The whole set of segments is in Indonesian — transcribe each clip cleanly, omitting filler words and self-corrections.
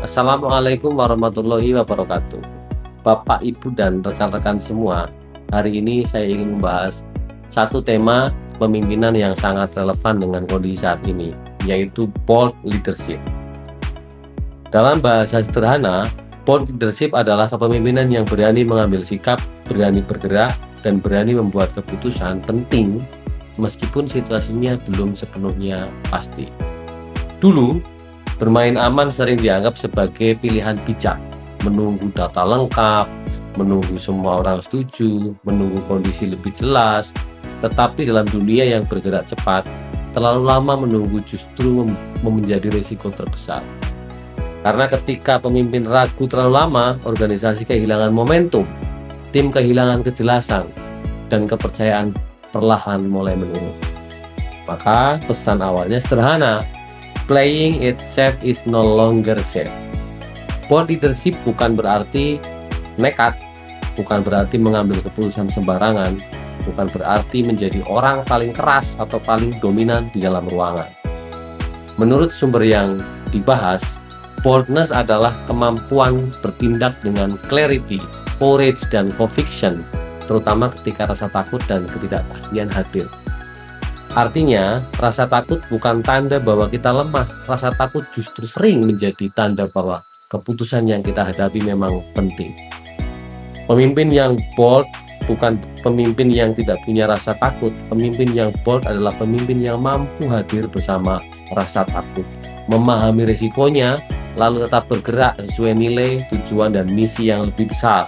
Assalamualaikum warahmatullahi wabarakatuh. Bapak, Ibu, dan rekan-rekan semua, hari ini saya ingin membahas satu tema pemimpinan yang sangat relevan dengan kondisi saat ini, yaitu bold leadership. Dalam bahasa sederhana, bold leadership adalah kepemimpinan yang berani mengambil sikap, berani bergerak, dan berani membuat keputusan penting meskipun situasinya belum sepenuhnya pasti. Dulu, bermain aman sering dianggap sebagai pilihan bijak, menunggu data lengkap, menunggu semua orang setuju, menunggu kondisi lebih jelas. Tetapi dalam dunia yang bergerak cepat, terlalu lama menunggu justru menjadi risiko terbesar. Karena ketika pemimpin ragu terlalu lama, organisasi kehilangan momentum, tim kehilangan kejelasan, dan kepercayaan perlahan mulai menurun. Maka pesan awalnya sederhana, playing it safe is no longer safe. Bold leadership bukan berarti nekat, bukan berarti mengambil keputusan sembarangan, bukan berarti menjadi orang paling keras atau paling dominan di dalam ruangan. Menurut sumber yang dibahas, boldness adalah kemampuan bertindak dengan clarity, courage, dan conviction, terutama ketika rasa takut dan ketidakpastian hadir. Artinya, rasa takut bukan tanda bahwa kita lemah. Rasa takut justru sering menjadi tanda bahwa keputusan yang kita hadapi memang penting. Pemimpin yang bold bukan pemimpin yang tidak punya rasa takut. Pemimpin yang bold adalah pemimpin yang mampu hadir bersama rasa takut, memahami risikonya, lalu tetap bergerak sesuai nilai, tujuan, dan misi yang lebih besar.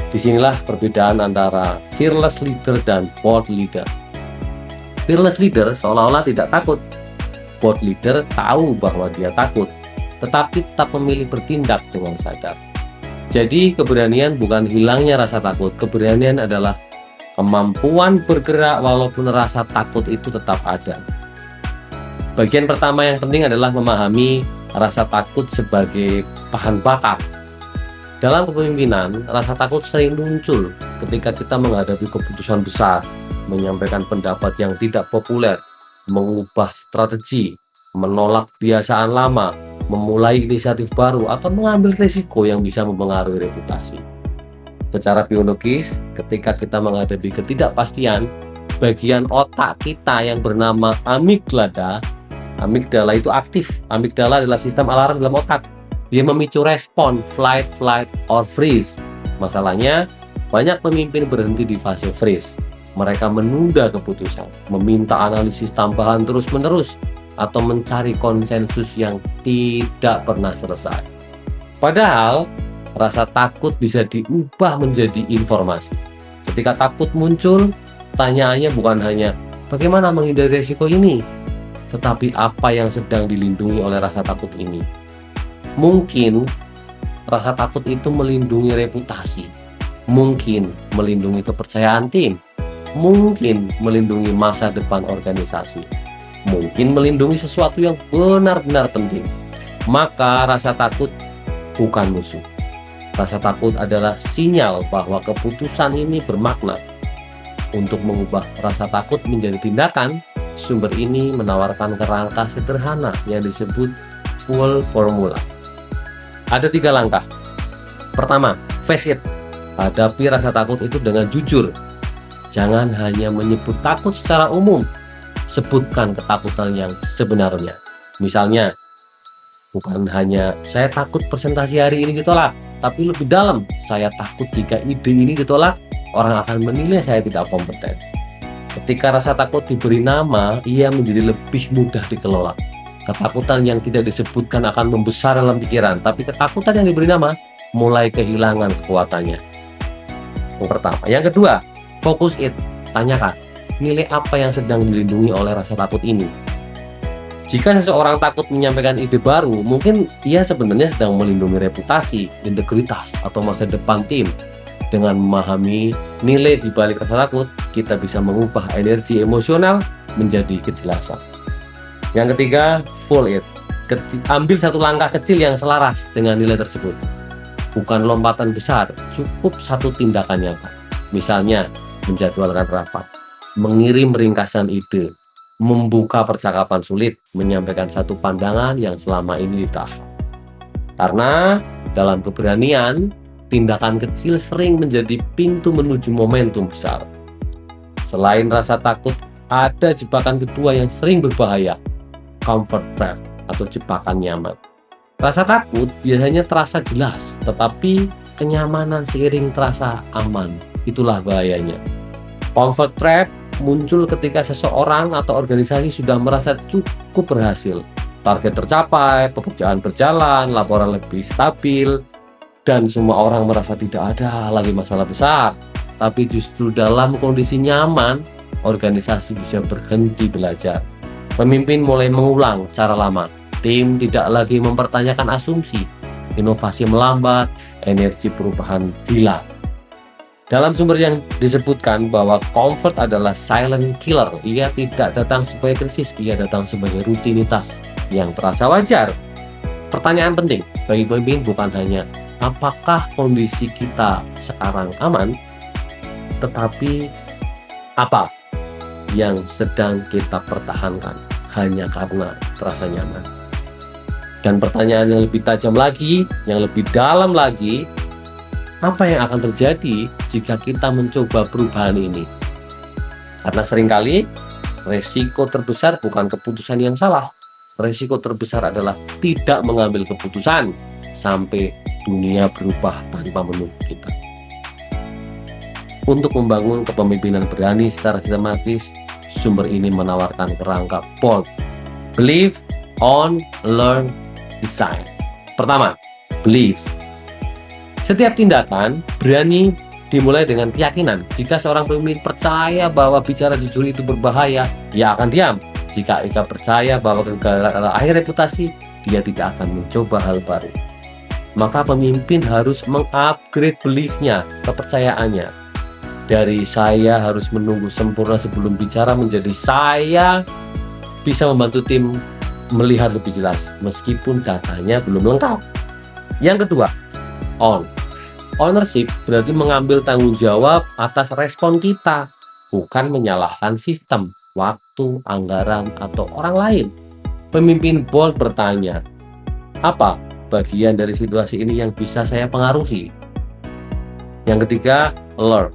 Disinilah perbedaan antara fearless leader dan bold leader. Fearless leader seolah-olah tidak takut. Bold leader tahu bahwa dia takut, tetapi tetap memilih bertindak dengan sadar. Jadi keberanian bukan hilangnya rasa takut, keberanian adalah kemampuan bergerak walaupun rasa takut itu tetap ada. Bagian pertama yang penting adalah memahami rasa takut sebagai bahan bakar. Dalam kepemimpinan, rasa takut sering muncul ketika kita menghadapi keputusan besar, menyampaikan pendapat yang tidak populer, mengubah strategi, menolak kebiasaan lama, memulai inisiatif baru, atau mengambil risiko yang bisa mempengaruhi reputasi. Secara biologis, ketika kita menghadapi ketidakpastian, bagian otak kita yang bernama amigdala itu aktif. Amigdala adalah sistem alarm dalam otak. Dia memicu respon flight, or freeze. Masalahnya, banyak pemimpin berhenti di fase freeze. Mereka menunda keputusan, meminta analisis tambahan terus-menerus, atau mencari konsensus yang tidak pernah selesai. Padahal, rasa takut bisa diubah menjadi informasi. Ketika takut muncul, tanyaannya bukan hanya bagaimana menghindari risiko ini, tetapi apa yang sedang dilindungi oleh rasa takut ini. Mungkin rasa takut itu melindungi reputasi, mungkin melindungi kepercayaan tim, mungkin melindungi masa depan organisasi, mungkin melindungi sesuatu yang benar-benar penting. Maka rasa takut bukan musuh. Rasa takut adalah sinyal bahwa keputusan ini bermakna. Untuk mengubah rasa takut menjadi tindakan, sumber ini menawarkan kerangka sederhana yang disebut full formula. Ada 3 langkah. Pertama, face it. Hadapi rasa takut itu dengan jujur. Jangan hanya menyebut takut secara umum, sebutkan ketakutan yang sebenarnya. Misalnya, bukan hanya saya takut presentasi hari ini ditolak, tapi lebih dalam, saya takut jika ide ini ditolak, orang akan menilai saya tidak kompeten. Ketika rasa takut diberi nama, ia menjadi lebih mudah dikelola. Ketakutan yang tidak disebutkan akan membesar dalam pikiran, tapi ketakutan yang diberi nama mulai kehilangan kekuatannya. Yang pertama. Yang kedua, fokus it. Tanyakan, nilai apa yang sedang dilindungi oleh rasa takut ini? Jika seseorang takut menyampaikan ide baru, mungkin ia sebenarnya sedang melindungi reputasi, integritas, atau masa depan tim. Dengan memahami nilai di balik rasa takut, kita bisa mengubah energi emosional menjadi kejelasan. Yang ketiga, follow it. Ambil satu langkah kecil yang selaras dengan nilai tersebut. Bukan lompatan besar, cukup satu tindakan nyata. Misalnya, menjadwalkan rapat, mengirim ringkasan ide, membuka percakapan sulit, menyampaikan satu pandangan yang selama ini ditahan. Karena dalam keberanian, tindakan kecil sering menjadi pintu menuju momentum besar. Selain rasa takut, ada jebakan kedua yang sering berbahaya, comfort trap atau jebakan nyaman. Rasa takut biasanya terasa jelas, tetapi kenyamanan seiring terasa aman. Itulah bahayanya. Comfort trap muncul ketika seseorang atau organisasi sudah merasa cukup berhasil. Target tercapai, pekerjaan berjalan, laporan lebih stabil, dan semua orang merasa tidak ada lagi masalah besar. Tapi justru dalam kondisi nyaman, organisasi bisa berhenti belajar. Pemimpin mulai mengulang cara lama. Tim tidak lagi mempertanyakan asumsi. Inovasi melambat, energi perubahan hilang. Dalam sumber yang disebutkan bahwa comfort adalah silent killer. Ia tidak datang sebagai krisis, ia datang sebagai rutinitas yang terasa wajar. Pertanyaan penting bagi pemimpin bukan hanya apakah kondisi kita sekarang aman, tetapi apa yang sedang kita pertahankan hanya karena terasa nyaman. Dan pertanyaan yang lebih tajam lagi, yang lebih dalam lagi, apa yang akan terjadi jika kita mencoba perubahan ini? Karena seringkali resiko terbesar bukan keputusan yang salah. Resiko terbesar adalah tidak mengambil keputusan sampai dunia berubah tanpa menunggu kita. Untuk membangun kepemimpinan berani secara sistematis, sumber ini menawarkan kerangka BOLD. Believe, Own, Learn, Design. Pertama, believe. Setiap tindakan berani dimulai dengan keyakinan. Jika seorang pemimpin percaya bahwa bicara jujur itu berbahaya, ia akan diam. Jika ia percaya bahwa kegagalan adalah akhir reputasi, dia tidak akan mencoba hal baru. Maka pemimpin harus mengupgrade belief-nya, kepercayaannya. Dari saya harus menunggu sempurna sebelum bicara menjadi saya bisa membantu tim melihat lebih jelas meskipun datanya belum lengkap. Yang kedua, own. Ownership berarti mengambil tanggung jawab atas respon kita, bukan menyalahkan sistem, waktu, anggaran, atau orang lain. Pemimpin BOLD bertanya, apa bagian dari situasi ini yang bisa saya pengaruhi? Yang ketiga, learn.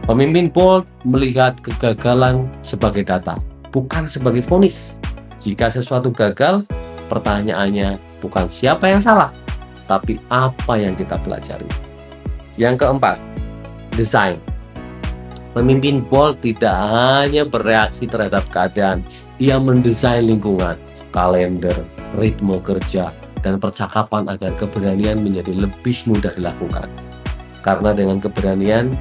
Pemimpin BOLD melihat kegagalan sebagai data, bukan sebagai vonis. Jika sesuatu gagal, pertanyaannya bukan siapa yang salah, tapi apa yang kita pelajari. Yang keempat, design. Pemimpin BOLD tidak hanya bereaksi terhadap keadaan, ia mendesain lingkungan, kalender, ritme kerja, dan percakapan agar keberanian menjadi lebih mudah dilakukan. Karena dengan keberanian,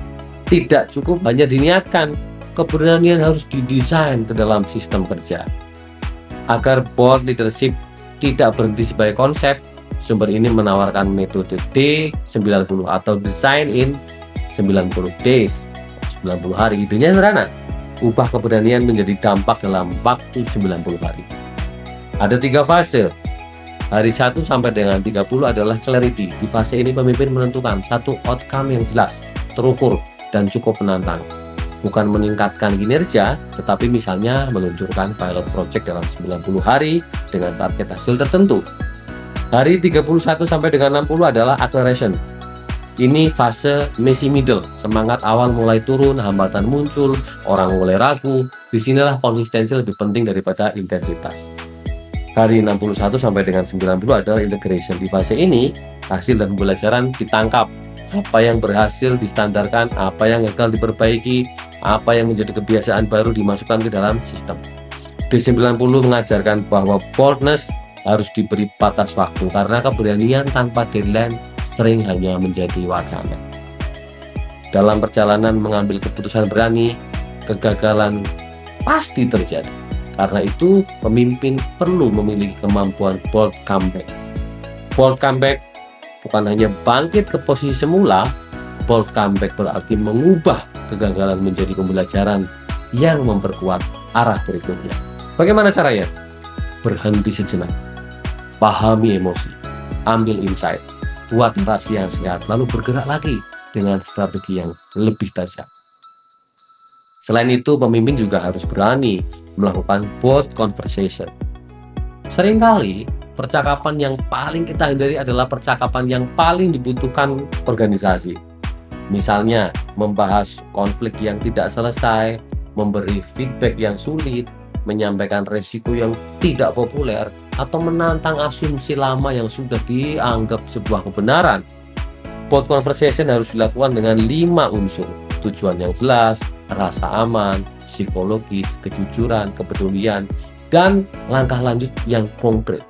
tidak cukup hanya diniatkan, keberanian harus didesain ke dalam sistem kerja. Agar BOLD leadership tidak berhenti sebagai konsep, sumber ini menawarkan metode D90 atau Design in 90 Days, 90 hari. Idenya sederhana, ubah keberanian menjadi dampak dalam waktu 90 hari. Ada 3 fase. Hari 1 sampai dengan 30 adalah clarity. Di fase ini pemimpin menentukan satu outcome yang jelas, terukur, dan cukup menantang. Bukan meningkatkan kinerja, tetapi misalnya meluncurkan pilot project dalam 90 hari dengan target hasil tertentu. Hari 31 sampai dengan 60 adalah acceleration. Ini fase messy middle, semangat awal mulai turun, hambatan muncul, orang mulai ragu. Disinilah konsistensi lebih penting daripada intensitas. Hari 61 sampai dengan 90 adalah integration. Di fase ini, hasil dan pembelajaran ditangkap. Apa yang berhasil distandarkan, apa yang gagal diperbaiki, apa yang menjadi kebiasaan baru dimasukkan ke dalam sistem. D90 mengajarkan bahwa boldness harus diberi batas waktu karena keberanian tanpa deadline sering hanya menjadi wacana. Dalam perjalanan mengambil keputusan berani, kegagalan pasti terjadi. Karena itu, pemimpin perlu memiliki kemampuan bold comeback. Bold comeback bukan hanya bangkit ke posisi semula, bold comeback berarti mengubah kegagalan menjadi pembelajaran yang memperkuat arah berikutnya. Bagaimana caranya? Berhenti sejenak, pahami emosi, ambil insight, buat narasi yang sehat, lalu bergerak lagi dengan strategi yang lebih tajam. Selain itu, pemimpin juga harus berani melakukan bold conversation. Seringkali percakapan yang paling kita hindari adalah percakapan yang paling dibutuhkan organisasi. Misalnya, membahas konflik yang tidak selesai, memberi feedback yang sulit, menyampaikan resiko yang tidak populer, atau menantang asumsi lama yang sudah dianggap sebuah kebenaran. Bold conversation harus dilakukan dengan 5 unsur: tujuan yang jelas, rasa aman, psikologis, kejujuran, kepedulian, dan langkah lanjut yang konkret.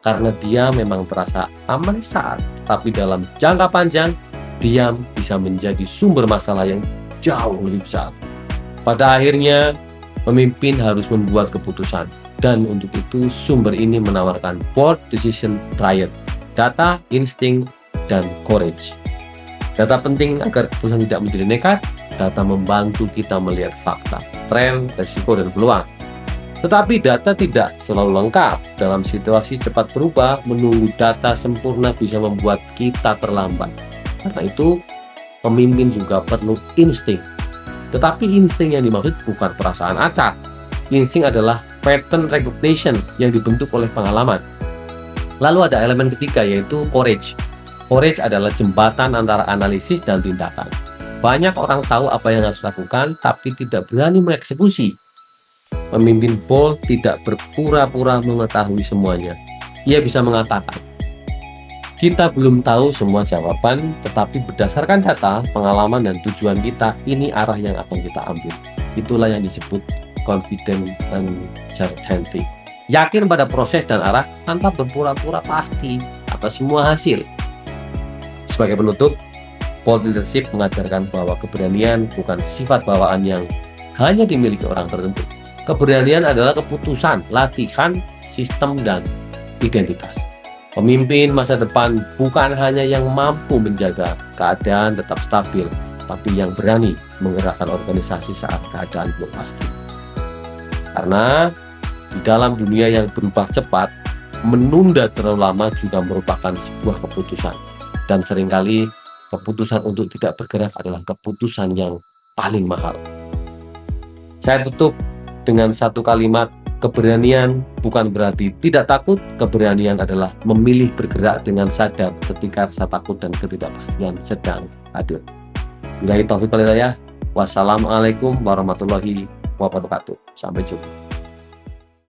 Karena dia memang terasa aman saat, tapi dalam jangka panjang, diam bisa menjadi sumber masalah yang jauh lebih besar. Pada akhirnya, pemimpin harus membuat keputusan, dan untuk itu sumber ini menawarkan bold decision triad, data, insting, dan courage. Data penting agar keputusan tidak menjadi nekat. Data membantu kita melihat fakta, tren, resiko, dan peluang. Tetapi data tidak selalu lengkap. Dalam situasi cepat berubah, menunggu data sempurna bisa membuat kita terlambat. Karena itu, pemimpin juga perlu insting. Tetapi insting yang dimaksud bukan perasaan acak. Insting adalah pattern recognition yang dibentuk oleh pengalaman. Lalu ada elemen ketiga, yaitu courage. Courage adalah jembatan antara analisis dan tindakan. Banyak orang tahu apa yang harus dilakukan, tapi tidak berani mengeksekusi. Pemimpin bold tidak berpura-pura mengetahui semuanya. Ia bisa mengatakan, kita belum tahu semua jawaban, tetapi berdasarkan data, pengalaman, dan tujuan kita, ini arah yang akan kita ambil. Itulah yang disebut confident and certainty. Yakin pada proses dan arah tanpa berpura-pura pasti atas semua hasil. Sebagai penutup, bold leadership mengajarkan bahwa keberanian bukan sifat bawaan yang hanya dimiliki orang tertentu. Keberanian adalah keputusan, latihan, sistem, dan identitas. Pemimpin masa depan bukan hanya yang mampu menjaga keadaan tetap stabil, tapi yang berani menggerakkan organisasi saat keadaan belum pasti. Karena di dalam dunia yang berubah cepat, menunda terlalu lama juga merupakan sebuah keputusan. Dan seringkali keputusan untuk tidak bergerak adalah keputusan yang paling mahal. Saya tutup dengan satu kalimat, keberanian bukan berarti tidak takut. Keberanian adalah memilih bergerak dengan sadar ketika rasa takut dan ketidakpastian sedang hadir. Billahi taufiq wal hidayah. Wassalamualaikum warahmatullahi wabarakatuh. Sampai jumpa.